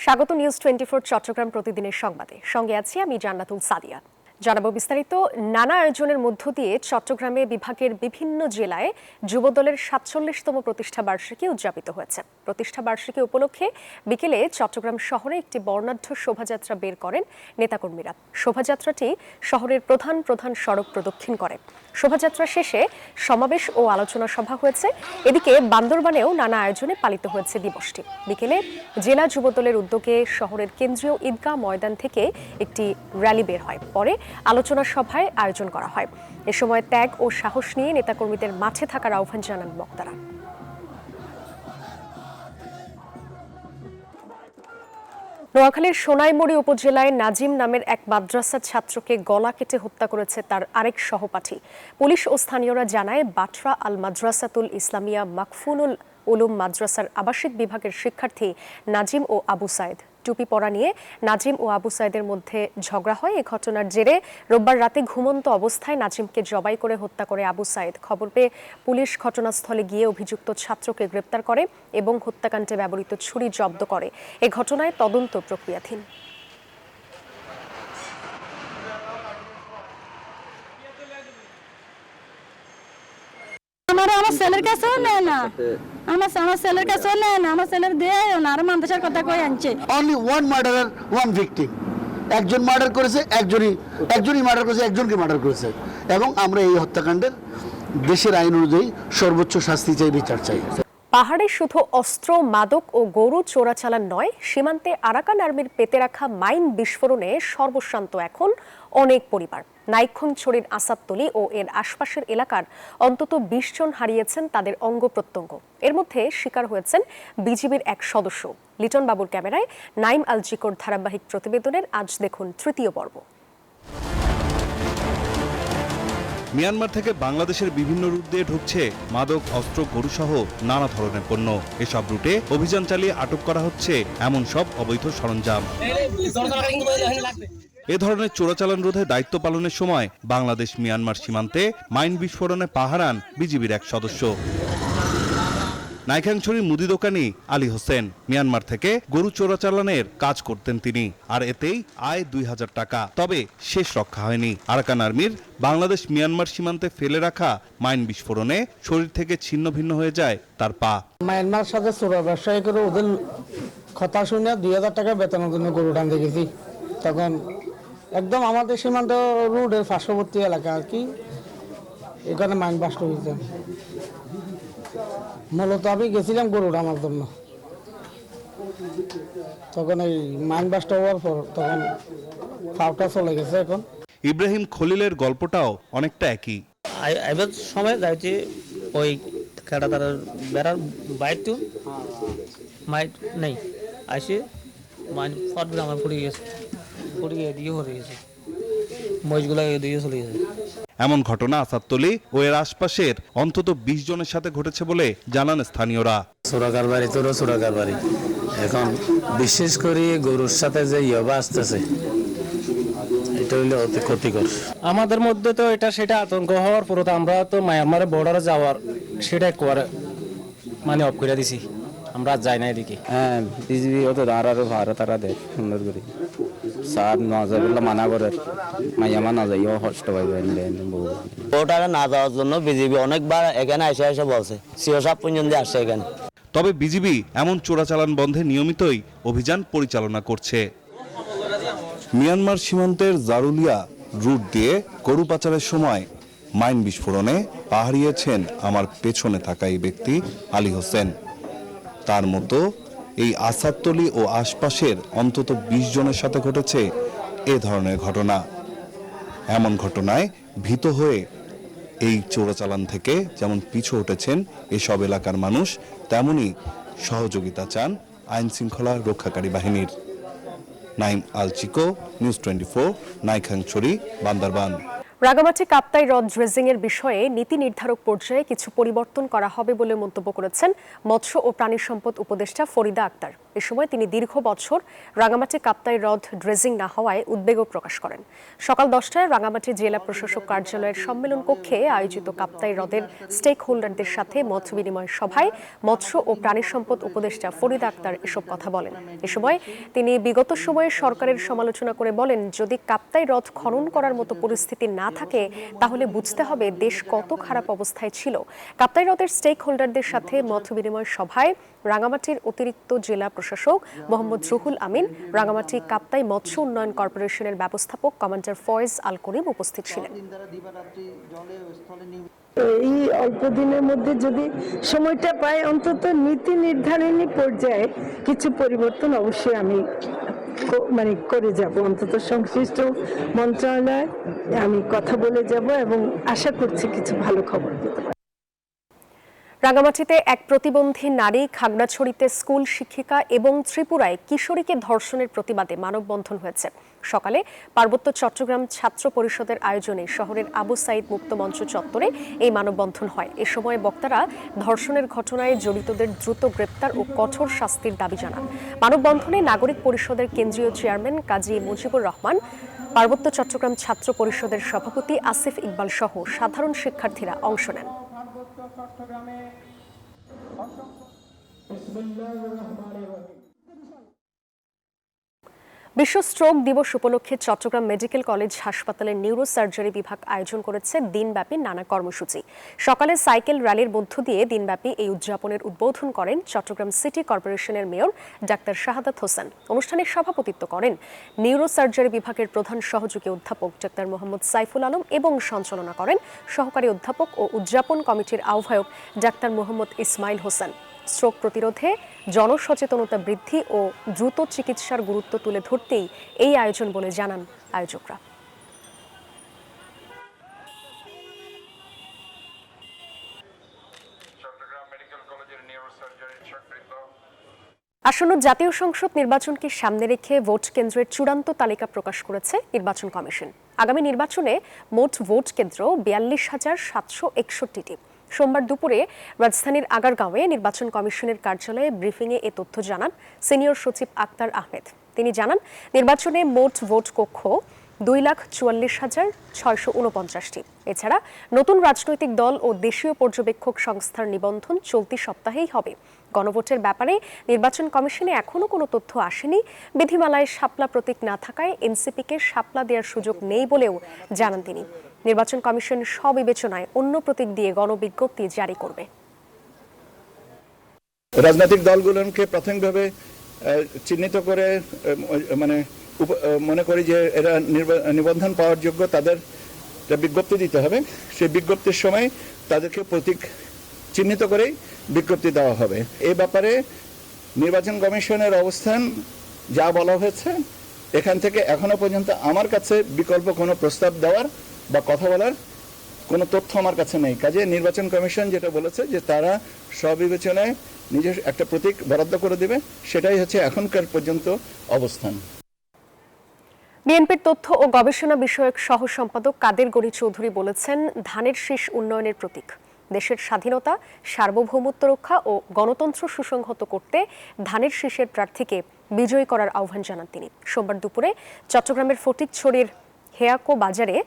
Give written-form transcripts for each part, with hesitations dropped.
স্বাগত নিউজ 24 চট্টগ্রাম প্রতিদিনের সংবাদে। সঙ্গে আছি আমি জান্নাতুল সাদিয়া। জানাবো বিস্তারিত। নানা আয়োজনের মধ্য দিয়ে চট্টগ্রামে বিভাগের বিভিন্ন জেলায় যুবদলের ৪৭তম প্রতিষ্ঠা বার্ষিকী উদযাপিত হয়েছে। প্রতিষ্ঠা বার্ষিকী উপলক্ষে বিকেলে চট্টগ্রাম শহরে একটি বর্ণাঢ্য শোভাযাত্রা বের করেন নেতাকর্মীরা। শোভাযাত্রাটি শহরের প্রধান প্রধান সড়ক প্রদক্ষিণ করে। শোভাযাত্রা শেষে সমাবেশ ও আলোচনা সভা হয়েছে। এদিকে বান্দরবানেও নানা আয়োজনে পালিত হয়েছে দিবসটি। বিকেলে জেলা যুবদলের উদ্যোগে শহরের কেন্দ্রীয় ঈদগাহ ময়দান থেকে একটি র্যালি বের হয়। পরে আলোচনা সভায় আয়োজন করা হয়। এ সময় ত্যাগ ও সাহস নিয়ে নেতাকর্মীদের মাঠে থাকার আহ্বান জানান বক্তারা। নোয়াখালীর সোনাইমুড়ি উপজেলায় নাজিম নামের এক মাদ্রাসার ছাত্রকে গলা কেটে হত্যা করেছে তার আরেক সহপাঠী। পুলিশ ও স্থানীয়রা জানায় বাটরা আল মাদ্রাসাতুল ইসলামিয়া মাকফুনুল উলুম মাদ্রাসার আবাসিক বিভাগের শিক্ষার্থী নাজিম ও আবু সাইদ। টুপি পরা নিয়ে নাজিম ও আবু সাইদের মধ্যে ঝগড়া হয়। এই ঘটনার জেরে রোববার রাতে ঘুমন্ত অবস্থায় নাজিমকে জবাই করে হত্যা করে আবু সাইদ। খবর পেয়ে পুলিশ ঘটনাস্থলে গিয়ে অভিযুক্ত ছাত্রকে গ্রেপ্তার করে এবং হত্যাকাণ্ডে ব্যবহৃত ছুরি জব্দ করে। এ ঘটনায় তদন্ত প্রক্রিয়াধীন। আমার ছেলের কাছেও নেয় না, আমার ছেলের কাছেও নেয় না, আমার ছেলের দেয় না, আর মাদ্রাসার কথা কই আনছে। Only one murderer one victim. একজন মার্ডার করেছে, একজনই মার্ডার করেছে, একজনকে মার্ডার করেছে। এবং আমরা এই হত্যাকাণ্ডের দেশের আইন অনুযায়ী সর্বোচ্চ শাস্তি চাই, বিচার চাই। পাহাড়ে শুধু অস্ত্র, মাদক ও গরু চোরাচালান নয়, সীমান্তে আরাকান আর্মির পেতে রাখা মাইন বিস্ফোরণে সর্বশান্ত এখন অনেক পরিবার। নাইক্ষ্যংছড়ির আসাদতলী ও এর আশপাশের এলাকার অন্তত ২০ জন হারিয়েছেন তাদের অঙ্গ প্রত্যঙ্গ। এর মধ্যে শিকার হয়েছেন বিজিবির এক সদস্য। লিটন বাবুর ক্যামেরায় নাইম আল জিকোর ধারাবাহিক প্রতিবেদনের আজ দেখুন তৃতীয় পর্ব। মিয়ানমার থেকে বাংলাদেশের বিভিন্ন রুট দিয়ে ঢুকছে মাদক, অস্ত্র, গরুসহ নানা ধরনের পণ্য। এসব রুটে অভিযান চালিয়ে আটক করা হচ্ছে এমন সব অবৈধ সরঞ্জাম। এ ধরনের চোরাচালান রোধে দায়িত্ব পালনের সময় বাংলাদেশ মিয়ানমার সীমান্তে মাইন বিস্ফোরণে পাহারান বিজিবির এক সদস্য। নাইক্ষ্যংছড়ির মুদি দোকানি আলী হোসেন। মিয়ানমার থেকে গরু চোরাচালানের কাজ করতেন তিনি, আর এতেই আয় ২০০০ টাকা। তবে শেষ রক্ষা হয়নি। আরাকান আর্মির বাংলাদেশ মিয়ানমার সীমান্তে ফেলে রাখা মাইন বিস্ফোরণে শরীর থেকে ছিন্ন ভিন্ন হয়ে যায় তার পা। মায়ানমার সাথে চোরা ব্যবসায়ী করে ওদের কথা শুনে ২০০০ টাকা বেতনের জন্য গরু টানতে গেছি। তখন একদম আমাদের সীমান্ত রোডের পার্শ্ববর্তী এলাকা আর কি, এখানে মাইন বাস্ট হয়েছে। মূলত আমি গেছিলাম গরু টানার জন্য। তখন এই মাইন বাস্ট হওয়ার পর তখন ফাউটা চলে গেছে। এখন ইব্রাহিম খলিলের গল্পটাও অনেকটা একই। এবার সময় যাইছি ওই খেটা তার বেড়ার বাইক তো মাইট নেই আসে মাইন ফট আমার পড়ে গেছে, পড়ে গিয়ে দিয়ে হয়ে গেছে, মহিষগুলো দিয়ে চলে গেছে। এমন ঘটনা আসাদতলী ও এর আশপাশের অন্তত ২০ জনের সাথে ঘটেছে বলে জানান স্থানীয়রা। চোরাকারবারি এখন বিশেষ করে গরুর সাথে যে ইয়াবা আসতেছে, এটা হইলে অতি ক্ষতিকর। আমাদের মধ্যে তো এটা সেটা আতঙ্ক হওয়ার পর আমরা তো মায়ানমারের বর্ডারে যাওয়ার সেটা করে মানে অফ করে দিছি, আমরা যাই না এদিকে। হ্যাঁ, বিজিবি অত আরো ভাড়া তারা দেয় সুন্দর করে, সাপ না যাবে মানা করে, মায়ামা না যাইও কষ্ট পাইবেন। ওটারে না যাওয়ার জন্য বিজিবি অনেকবার এখানে এসে বলছে, সিও সাপ পর্যন্ত আসছে এখানে। তবে বিজিবি এমন চোরাচালান বন্ধে নিয়মিতই অভিযান পরিচালনা করছে। মিয়ানমার সীমান্তের জারুলিয়া রুট দিয়ে গরু পাচারের সময় মাইন বিস্ফোরণে পা হারিয়েছেন আমার পেছনে থাকা এই ব্যক্তি আলী হোসেন। তার মতো এই আসাদতলী ও আশপাশের অন্তত ২০ জনের সাথে ঘটেছে এ ধরনের ঘটনা। এমন ঘটনায় ভীত হয়ে এই চোরাচালান থেকে যেমন পিছু উঠেছেন এসব এলাকার মানুষ, তেমনি সহযোগিতা চান আইন শৃঙ্খলা রক্ষাকারী বাহিনীর। নাইম আল চিকো, নিউজ 24, নাইক্ষ্যংছড়ি, বান্দরবান। রাঙামাটি কাপ্তাই হ্রদ ড্রেজিং এর বিষয়ে নীতি নির্ধারক পর্যায়ে কিছু পরিবর্তন করা হবে বলে মন্তব্য করেছেন মৎস্য ও প্রাণী সম্পদ উপদেষ্টা ফরিদা আক্তার। এ সময় তিনি দীর্ঘ বছর রাঙামাটি কাপ্তাই হ্রদ ড্রেজিং না হওয়ায় উদ্বেগও প্রকাশ করেন। সকাল 10টায় রাঙামাটি জেলা প্রশাসক কার্যালয়ের সম্মেলন কক্ষে আয়োজিত কাপ্তাই হ্রদের স্টেক হোল্ডারদের সাথে মত বিনিময় সভায় মৎস্য ও প্রাণী সম্পদ উপদেষ্টা ফরিদা আক্তার এসব কথা বলেন। এ সময় তিনি বিগত সময়ে সরকারের সমালোচনা করে বলেন, যদি কাপ্তাই হ্রদ খনন করার মতো পরিস্থিতি না থাকে তাহলে বুঝতে হবে দেশ কত খারাপ অবস্থায় ছিল। কাপ্তাই হ্রদের স্টেক হোল্ডারদের সাথে মত বিনিময় সভায় রাঙামাটির অতিরিক্ত জেলা প্রশাসক মোহাম্মদ রুহুল আমিন, রাঙামাটি কাপ্তাই মৎস্য উন্নয়ন কর্পোরেশনের ব্যবস্থাপক কমান্ডার ফয়েজ আল করিম উপস্থিত ছিলেন। এই অল্প দিনের মধ্যে যদি সময়টা পাই, অন্তত নীতি নির্ধারণী পর্যায়ে কিছু পরিবর্তন অবশ্যই আমি করে যাব। অন্তত সংশ্লিষ্ট মন্ত্রণালয়ে আমি কথা বলে যাব এবং আশা করছি কিছু ভালো খবর দিতে পারব। রাঙামাটিতে এক প্রতিবন্ধী নারী, খাগড়াছড়িতে স্কুল শিক্ষিকা এবং ত্রিপুরায় কিশোরীকে ধর্ষণের প্রতিবাদে মানববন্ধন হয়েছে। সকালে পার্বত্য চট্টগ্রাম ছাত্র পরিষদের আয়োজনে শহরের আবু সাইদ মুক্ত মঞ্চ চত্বরে এই মানববন্ধন হয়। এ সময় বক্তারা ধর্ষণের ঘটনায় জড়িতদের দ্রুত গ্রেপ্তার ও কঠোর শাস্তির দাবি জানান। মানববন্ধনে নাগরিক পরিষদের কেন্দ্রীয় চেয়ারম্যান কাজী মুজিবুর রহমান, পার্বত্য চট্টগ্রাম ছাত্র পরিষদের সভাপতি আসিফ ইকবাল সহ সাধারণ শিক্ষার্থীরা অংশ নেন। বিশ্ব স্ট্রোক দিবস উপলক্ষে চট্টগ্রাম মেডিকেল কলেজ হাসপাতালের নিউরো সার্জারি বিভাগ আয়োজন করেছে দিনব্যাপী নানা কর্মসূচি। সকালে সাইকেল র্যালির মধ্য দিয়ে দিনব্যাপী এই উদযাপনের উদ্বোধন করেন চট্টগ্রাম সিটি কর্পোরেশনের মেয়র ডাক্তার শাহাদাত হোসেন। অনুষ্ঠানে সভাপতিত্ব করেন নিউরো সার্জারি বিভাগের প্রধান সহযোগী অধ্যাপক ডাক্তার মোহাম্মদ সাইফুল আলম এবং সঞ্চালনা করেন সহকারী অধ্যাপক ও উদযাপন কমিটির আহ্বায়ক ডাক্তার মোহাম্মদ ইসমাইল হোসেন। স্ট্রোক প্রতিরোধে জনসচেতনতা বৃদ্ধি ও দ্রুত চিকিৎসার গুরুত্ব তুলে ধরতেই এই আয়োজন বলে জানান আয়োজকরা। আসন্ন জাতীয় সংসদ নির্বাচনকে সামনে রেখে ভোট কেন্দ্রের চূড়ান্ত তালিকা প্রকাশ করেছে নির্বাচন কমিশন। আগামী নির্বাচনে মোট ভোট কেন্দ্র ৪২,৭৬১টি। সোমবার দুপুরে রাজধানীর আগারগাঁওয়ে নির্বাচন কমিশনের কার্যালয়ে ব্রিফিংয়ে এ তথ্য জানান সিনিয়র সচিব আক্তার আহমেদ। তিনি জানান, নির্বাচনে মোট ভোট কক্ষ ২,৪৪,৬৪৯টি। এছাড়া নতুন রাজনৈতিক দল ও দেশীয় পর্যবেক্ষক সংস্থার নিবন্ধন চলতি সপ্তাহেই হবে। গণভোটের ব্যাপারে নির্বাচন কমিশনে এখনও কোনো তথ্য আসেনি। বিধিমালায় শাপলা প্রতীক না থাকায় এনসিপিকে শাপলা দেওয়ার সুযোগ নেই বলেও জানান তিনি। নির্বাচন কমিশন স্ববিবেচনায় অন্য প্রতীক দিয়ে গণবিজ্ঞপ্তি জারি করবে। রাজনৈতিক দলগুলোকে প্রাথমিকভাবে চিহ্নিত করে মনে করি যে এরা নিবন্ধন পাওয়ার যোগ্য, তাদের বিজ্ঞপ্তি দিতে হবে। সেই বিজ্ঞপ্তির সময় তাদেরকে প্রতীক চিহ্নিত করেই বিজ্ঞপ্তি দেওয়া হবে। এই ব্যাপারে নির্বাচন কমিশনের অবস্থান যা বলা হয়েছে, এখান থেকে এখনো পর্যন্ত আমার কাছে বিকল্প কোনো প্রস্তাব দেওয়ার বা কথা বলার কোনো তথ্য আমার কাছে নেই। কাজে নির্বাচন কমিশন যেটা বলেছে যে তারা স্ববিবেচনায় নিজের একটা প্রতীক বরাদ্দ করে দেবে, সেটাই হচ্ছে এখনকার পর্যন্ত অবস্থান। বিএনপির তথ্য ও গবেষণা বিষয়ক সহ সম্পাদক কাদের গনি চৌধুরী বলেছেন, ধানের শীষ উন্নয়নের প্রতীক। দেশের স্বাধীনতা, সার্বভৌমত্ব রক্ষা ও গণতন্ত্র সুসংহত করতে ধানের শীষের প্রার্থীকে বিজয়ী করার আহ্বান জানান তিনি। সোমবার দুপুরে চট্টগ্রামের ফটিকছড়ির হেয়াকো বাজারে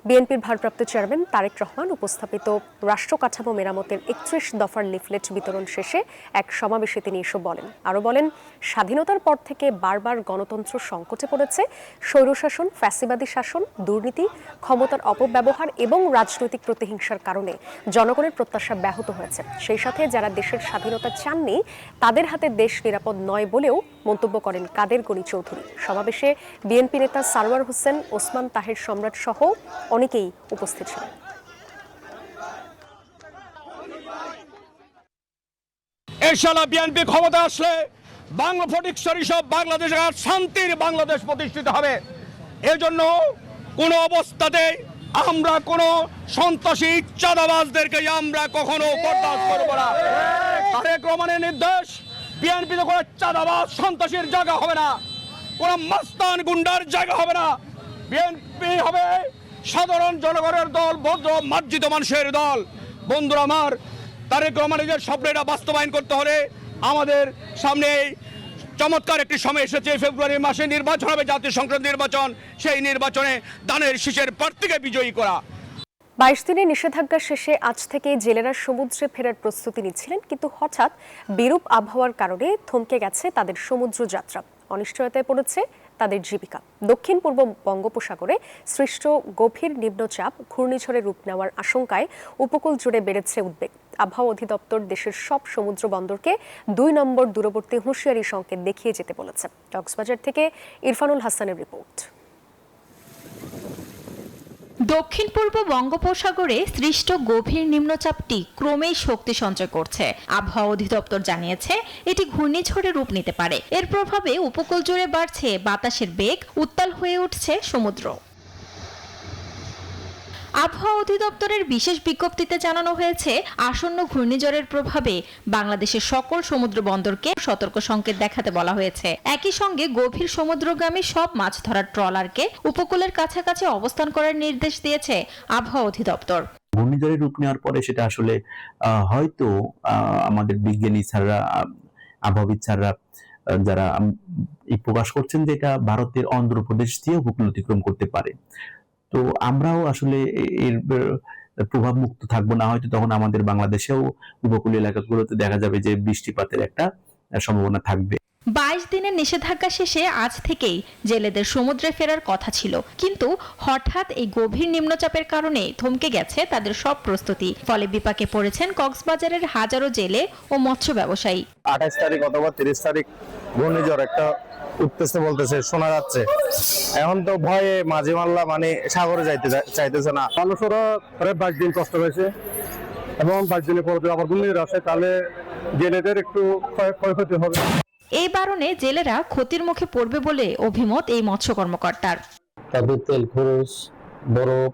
বিএনপির ভারপ্রাপ্ত চেয়ারম্যান তারেক রহমান উপস্থাপিত রাষ্ট্র কাঠামো মেরামতের ৩১ দফার লিফলেট বিতরণ শেষে এক সমাবেশে তিনি এসব বলেন। আরও বলেন, স্বাধীনতার পর থেকে বারবার গণতন্ত্র সংকটে পড়েছে। স্বৈরশাসন, ফ্যাসিবাদী শাসন, দুর্নীতি, ক্ষমতার অপব্যবহার এবং রাজনৈতিক প্রতিহিংসার কারণে জনগণের প্রত্যাশা ব্যাহত হয়েছে। সেই সাথে যারা দেশের স্বাধীনতা চাননি তাদের হাতে দেশ নিরাপদ নয় বলেও মন্তব্য করেন কাদের গনি চৌধুরী। সমাবেশে বিএনপি নেতা সারওয়ার হোসেন, ওসমান তাহের সম্রাট সহ অনেকেই উপস্থিত ছিলেন। ইনশাআল্লাহ বিএনপি ক্ষমতা আসলে বাংলা ফটিকছড়ি সব বাংলাদেশের শান্তির বাংলাদেশ প্রতিষ্ঠিত হবে। এজন্য কোনো অবস্থাতেই আমরা কোনো সন্ত্রাসী চাঁদাবাজদেরকে আমরা কখনো বরদাস্ত করব না। তারেক রহমানের নির্দেশ, বিএনপিতে কোনো চাঁদাবাজ সন্ত্রাসীর জায়গা হবে না, কোনো মাস্তান গুন্ডার জায়গা হবে না। বিএনপি হবে সাধারণ জনগণের দল, ভদ্র মার্জিত মানুষের দল। বন্ধুরা আমার, তারেক রহমানের যে স্বপ্নটা বাস্তবায়ন করতে হলে আমাদের সামনে চমৎকার একটি সময় এসেছে। ফেব্রুয়ারি মাসে নির্বাচন হবে, জাতীয় সংসদ নির্বাচন। সেই নির্বাচনে ধানের শীষের প্রার্থীকে বিজয়ী করা। 22 দিনের নিষেধাজ্ঞা শেষে আজ থেকে জেলেরা সমুদ্রে ফেরার প্রস্তুতি নিচ্ছিলেন, কিন্তু হঠাৎ বিরূপ আবহাওয়ার কারণে থমকে গেছে তাদের সমুদ্র যাত্রা। অনিশ্চয়তায় পড়েছে তাদের জীবিকা। দক্ষিণ পূর্ব বঙ্গোপসাগরে সৃষ্ট গভীর নিম্নচাপ ঘূর্ণিঝড়ের রূপ নেওয়ার আশঙ্কায় উপকূল জুড়ে বেড়েছে উদ্বেগ। আবহাওয়া অধিদপ্তর দেশের সব সমুদ্র বন্দরকে 2 নম্বর দূরবর্তী হুঁশিয়ারি সংকেত দেখিয়ে যেতে বলেছে। কক্সবাজার থেকে ইরফানুল হাসানের রিপোর্ট। দক্ষিণ পূর্ব বঙ্গোপসাগরে সৃষ্ট গভীর নিম্নচাপটি ক্রমেই শক্তি সঞ্চয় করছে। আবহাওয়া অধিদপ্তর জানিয়েছে এটি ঘূর্ণিঝড়ে রূপ নিতে পারে। এর প্রভাবে উপকূল জুড়ে বাড়ছে বাতাসের বেগ, উত্তাল হয়ে উঠছে সমুদ্র। আবহাওয়া অধিদপ্তরের বিশেষ বিজ্ঞপ্তিতে জানানো হয়েছে আসন্ন ঘূর্ণিঝড়ের প্রভাবে বাংলাদেশের সকল সমুদ্র বন্দরকে সতর্ক সংকেত দেখাতে বলা হয়েছে। একই সঙ্গে গভীর সমুদ্রগামী সব মাছ ধরার ট্রলারকে উপকূলের কাছাকাছি অবস্থান করার নির্দেশ দিয়েছে আবহাওয়া অধিদপ্তর। ঘূর্ণিঝড়ের রূপ নেওয়ার পরে সেটা আসলে হয়তো আমাদের বিজ্ঞানী স্যাররা, আবহাওয়াবিদ স্যাররা যারা প্রকাশ করছেন যে এটা ভারতের অন্ধ্রপ্রদেশ দিয়ে উপকূল অতিক্রম করতে পারে। তো আমরাও আসলে এর প্রভাব মুক্ত থাকবো না, হয়তো তখন আমাদের বাংলাদেশেও উপকূলীয় এলাকাগুলোতে দেখা যাবে যে বৃষ্টিপাতের একটা সম্ভাবনা থাকবে। 22 দিনের নিষেধাজ্ঞা শেষে আজ থেকেই জেলেদের সমুদ্রে ফেরার কথা ছিল, কিন্তু হঠাৎ এই গভীর নিম্নচাপের কারণে থমকে গেছে তাদের সব প্রস্তুতি। ফলে বিপাকে পড়েছেন কক্সবাজারের হাজারো জেলে ও মৎস্য ব্যবসায়ী। 28 তারিখ অথবা 30 তারিখ ঘূর্ণিঝড় একটা উঠতেছে বলতেছে, শোনা যাচ্ছে। এখন তো ভয়ে মাঝি মাল্লা মানে সাগরে যাইতে চাইতেছে না। মানুষেরা প্রায় 22 দিন কষ্ট হয়েছে এবং 22 দিনের পর আবার ঘূর্ণিঝড় আসে, তাহলে জেলেদের একটু ক্ষয়ক্ষতি হবে। এই কারণে জেলেরা ক্ষতির মুখে পড়বে বলে অভিমত এই মৎস্য কর্মকর্তার। তাদের তেল খরচ, বরফ,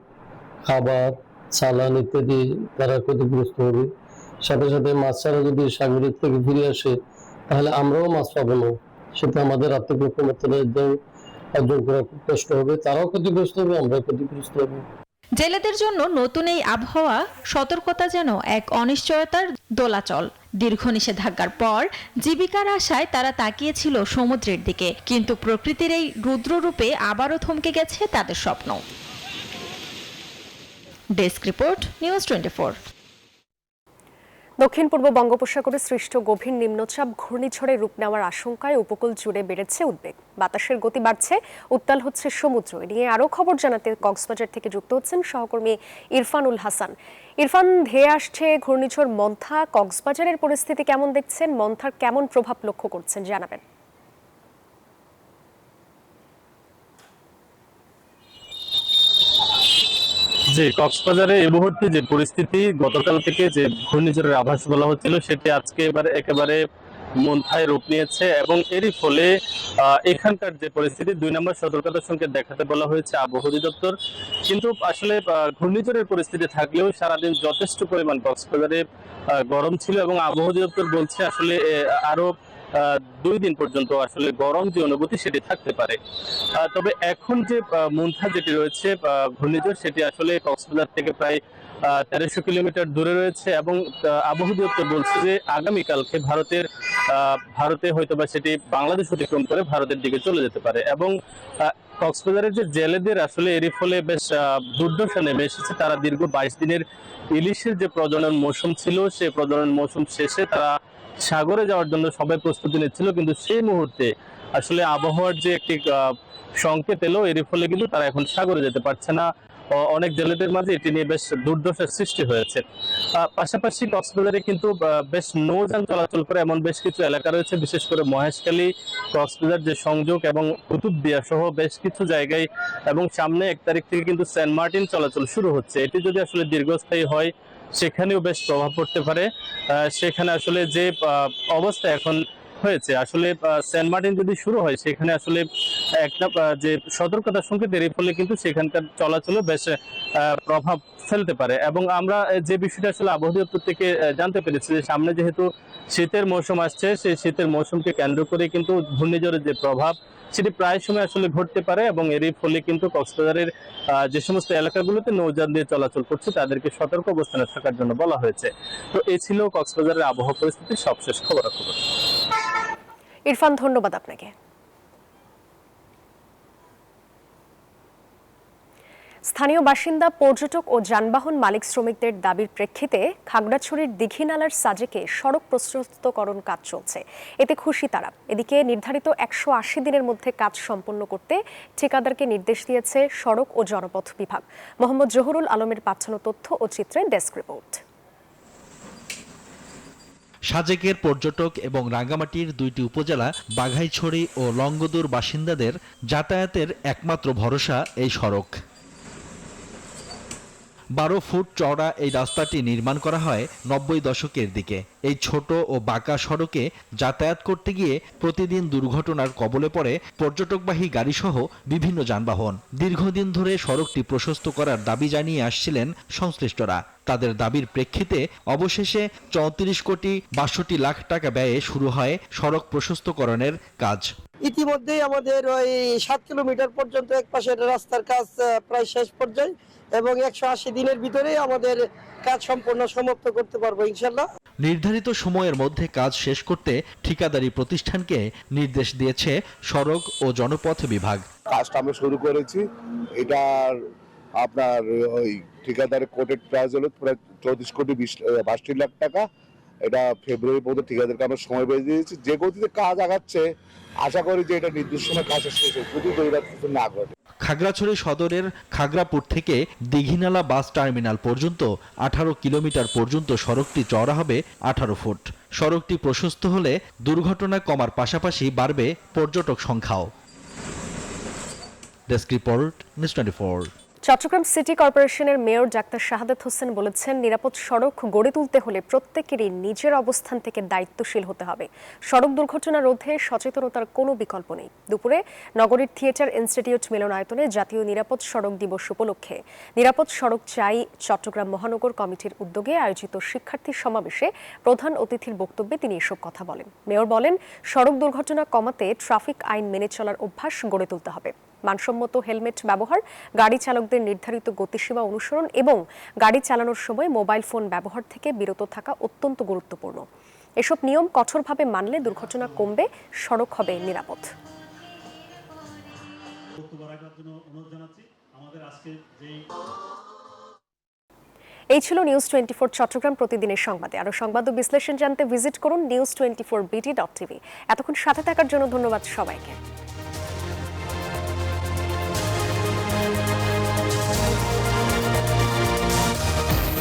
খাবার, চালান ইত্যাদি তারা ক্ষতিগ্রস্ত হবে। সাথে সাথে মাছ ছাড়া যদি সাগরিক থেকে ফিরে আসে তাহলে আমরাও মাছ পাবো না, সেটা আমাদের আর্থিক লক্ষ্যমাত্রা অর্জন করা খুব কষ্ট হবে। তারাও ক্ষতিগ্রস্ত হবে, আমরাও ক্ষতিগ্রস্ত হবো। জেলেদের জন্য নতুন এই আবহাওয়া সতর্কতা যেন এক অনিশ্চয়তার দোলাচল। দীর্ঘ নিষেধাজ্ঞার পর জীবিকার আশায় তারা তাকিয়েছিল সমুদ্রের দিকে, কিন্তু প্রকৃতির এই রুদ্ররূপে আবারও থমকে গেছে তাদের স্বপ্ন। Desk report, news 24। দক্ষিণ পূর্ব বঙ্গোপসাগরে সৃষ্ট গভীর নিম্নচাপ ঘূর্ণিঝড়ের রূপ নেওয়ার আশঙ্কায় উপকূল জুড়ে বেড়েছে উদ্বেগ। বাতাসের গতি বাড়ছে, উত্তাল হচ্ছে সমুদ্র। এ নিয়ে আরও খবর জানাতে কক্সবাজার থেকে যুক্ত হচ্ছেন সহকর্মী ইরফানুল হাসান। ইরফান, ধেয়ে আসছে ঘূর্ণিঝড় মন্থা। কক্সবাজারের পরিস্থিতি কেমন দেখছেন? মন্থার কেমন প্রভাব লক্ষ্য করছেন, জানাবেন। যে কক্সবাজারে এই মুহূর্তে যে পরিস্থিতি, গতকাল থেকে যে ঘূর্ণিঝড়ের আভাস বলা হচ্ছিল সেটি আজকে একেবারে মন্থায় রূপ নিয়েছে এবং এরই ফলে এখানকার যে পরিস্থিতি 2 নম্বর সতর্কতা সংকেত দেখাতে বলা হয়েছে আবহাওয়া অধিদপ্তর। কিন্তু আসলে ঘূর্ণিঝড়ের পরিস্থিতি থাকলেও সারাদিন যথেষ্ট পরিমাণ কক্সবাজারে গরম ছিল এবং আবহাওয়া অধিদপ্তর বলছে আসলে আরো 2 দিন পর্যন্ত আসলে গরম যে অনুভূতি সেটি থাকতে পারে। তবে এখন যে মন্থা যেটি রয়েছে ঘূর্ণিঝড়, সেটি আসলে কক্সবাজার থেকে প্রায় 1300 কিলোমিটার দূরে রয়েছে এবং আবহাওয়া দপ্তর বলছে যে আগামীকালকে ভারতে হয়তোবা সেটি বাংলাদেশ অতিক্রম করে ভারতের দিকে চলে যেতে পারে এবং কক্সবাজারের যে জেলেদের আসলে এরই ফলে বেশ দুর্দশা নেমে এসেছে। তারা দীর্ঘ 22 দিনের ইলিশের যে প্রজনন মৌসুম ছিল, সেই প্রজনন মৌসুম শেষে তারা সাগরে যাওয়ার জন্য সবাই প্রস্তুতি নিচ্ছিল, কিন্তু সেই মুহূর্তে আসলে আবহাওয়ার যে একটি সংকেত এলো, এর ফলে কিন্তু তারা এখন সাগরে যেতে পারছে না। অনেক জেলেদের মাঝে এটি নিয়ে বেশ দুর্দশার সৃষ্টি হয়েছে। পাশাপাশি কক্সবাজারে কিন্তু বেশ নৌযান চলাচল করে এমন বেশ কিছু এলাকা রয়েছে, বিশেষ করে মহেশখালী, কক্সবাজার যে সংযোগ এবং কুতুবদিয়া সহ বেশ কিছু জায়গায় এবং সামনে 1 তারিখ থেকে কিন্তু সেন্ট মার্টিন চলাচল শুরু হচ্ছে। এটি যদি আসলে দীর্ঘস্থায়ী হয় সেখানেও বেশ প্রভাব পড়তে পারে। সেখানে আসলে যে অবস্থা এখন হয়েছে। আসলে সেন্ট মার্টিন যদি শুরু হয় সেখানে আসলে একটা যে সতর্কতা সংকেতের এর ফলে কিন্তু সেখানকার চলাচলে বেশ প্রভাব ফেলতে পারে। এবং আমরা যে বিষয়টা আসলে আবহাওয়া দপ্তর থেকে জানতে পেরেছি যে সামনে যেহেতু শীতের মৌসুম আসছে, সেই শীতের মৌসুমকে কেন্দ্র করে কিন্তু ঘূর্ণিঝড়ের যে প্রভাব সেটি প্রায় সময় আসলে ঘটতে পারে এবং এরই ফলে কিন্তু কক্সবাজারের যে সমস্ত এলাকাগুলোতে নৌযান দিয়ে চলাচল করছে তাদেরকে সতর্ক অবস্থানে থাকার জন্য বলা হয়েছে। তো এই ছিল কক্সবাজারের আবহাওয়া পরিস্থিতির সবশেষ খবরাখবর। ইরফান, ধন্যবাদ আপনাকে। স্থানীয় বাসিন্দা, পর্যটক ও যানবাহন মালিক শ্রমিকদের দাবির প্রেক্ষিতে খাগড়াছড়ির দীঘিনালার সাজেকে সড়ক প্রশস্তকরণ কাজ চলছে। এতে খুশি তারা। এদিকে নির্ধারিত 180 দিনের মধ্যে কাজ সম্পন্ন করতে ঠিকাদারকে নির্দেশ দিয়েছে সড়ক ও জনপথ বিভাগ। মোহাম্মদ জহুরুল আলমের পাঠানো তথ্য ও চিত্রে ডেস্ক রিপোর্ট। সাজেকের পর্যটক এবং রাঙ্গামাটির 2টি উপজেলা বাঘাইছড়ি ও লংগদুর বাসিন্দাদের যাতায়াতের একমাত্র ভরসা এই সড়ক। 12 ফুট চওড়া এই রাস্তাটি নির্মাণ করা হয় 90 দশকের দিকে। এই ছোট ও বাঁকা সড়কে যাতায়াত করতে গিয়ে প্রতিদিন দুর্ঘটনার কবলে পড়ে পর্যটকবাহী গাড়িসহ বিভিন্ন যানবাহন। দীর্ঘদিন ধরে সড়কটি প্রশস্ত করার দাবি জানিয়ে আসছিলেন সংশ্লিষ্টরা। তাদের দাবির প্রেক্ষিতে অবশেষে 34 কোটি 62 লাখ টাকা ব্যয়ে শুরু হয় সড়ক প্রশস্তকরণের কাজ। ইতিমধ্যেই আমাদের ওই 7 কিলোমিটার পর্যন্ত এক পাশের রাস্তার কাজ প্রায় শেষ পর্যায়ে এবং 180 দিনের ভিতরে আমাদের কাজ সম্পূর্ণ সমাপ্ত করতে পারবো ইনশাআল্লাহ। নির্ধারিত সময়ের মধ্যে কাজ শেষ করতে ঠিকাদারি প্রতিষ্ঠানকে নির্দেশ দিয়েছে সড়ক ও জনপথ বিভাগ। কাজটা আমরা শুরু করেছি। এটার আপনার ওই ঠিকাদারের কোটেড প্রাইস হলো প্রায় 34 কোটি 62 লাখ টাকা। এটা ফেব্রুয়ারি পর্যন্ত ঠিকাদারকে আমরা সময় বেঁধে দিয়েছি। যে গতিতে কাজ আগাচ্ছে আশা করি যে এটা নির্দিষ্ট সময় কাজ শেষ হবে, যদি দৈরাত্ম না ঘটে। খাগড়াছড়ি সদরের খাগড়াপুর থেকে দীঘিনালা বাস টার্মিনাল পর্যন্ত 18 কিলোমিটার পর্যন্ত সড়কটি চওড়া হবে 18 ফুট। সড়কটি প্রশস্ত হলে দুর্ঘটনা কমার পাশাপাশি বাড়বে পর্যটক সংখ্যাও। Desk report, news 24। Chattogram city কর্পোরেশনের মেয়র ডাক্তার শাহাদাত হোসেন বলেছেন, নিরাপদ সড়ক গড়ে তুলতে হলে প্রত্যেকেরই নিজের অবস্থান থেকে দায়িত্বশীল হতে হবে। সড়ক দুর্ঘটনা রোধে সচেতনতার কোনো বিকল্প নেই। দুপুরে নগরীর থিয়েটার ইনস্টিটিউট মিলনায়তনে জাতীয় নিরাপদ সড়ক দিবস উপলক্ষে নিরাপদ সড়ক চাই চট্টগ্রাম মহানগর কমিটির উদ্যোগে আয়োজিত শিক্ষার্থী সমাবেশে প্রধান অতিথির বক্তব্যে তিনি এসব কথা বলেন। মেয়র বলেন, সড়ক দুর্ঘটনা কমাতে ট্রাফিক আইন মেনে চলার অভ্যাস গড়ে তুলতে হবে। মানসম্মত হেলমেট ব্যবহার, গাড়ি চালকদের নির্ধারিত গতিসীমা অনুসরণ এবং গাড়ি চালানোর সময় মোবাইল ফোন ব্যবহার থেকে বিরত থাকা অত্যন্ত গুরুত্বপূর্ণ। এসব নিয়ম কঠোরভাবে মানলে দুর্ঘটনা কমবে, সড়ক হবে নিরাপদ। এই ছিল নিউজ 24 চট্টগ্রাম প্রতিদিনের সংবাদে। আরো সংবাদ ও বিশ্লেষণ জানতে ভিজিট করুন news24bt.tv। এতক্ষণ সাথে থাকার জন্য ধন্যবাদ সবাইকে।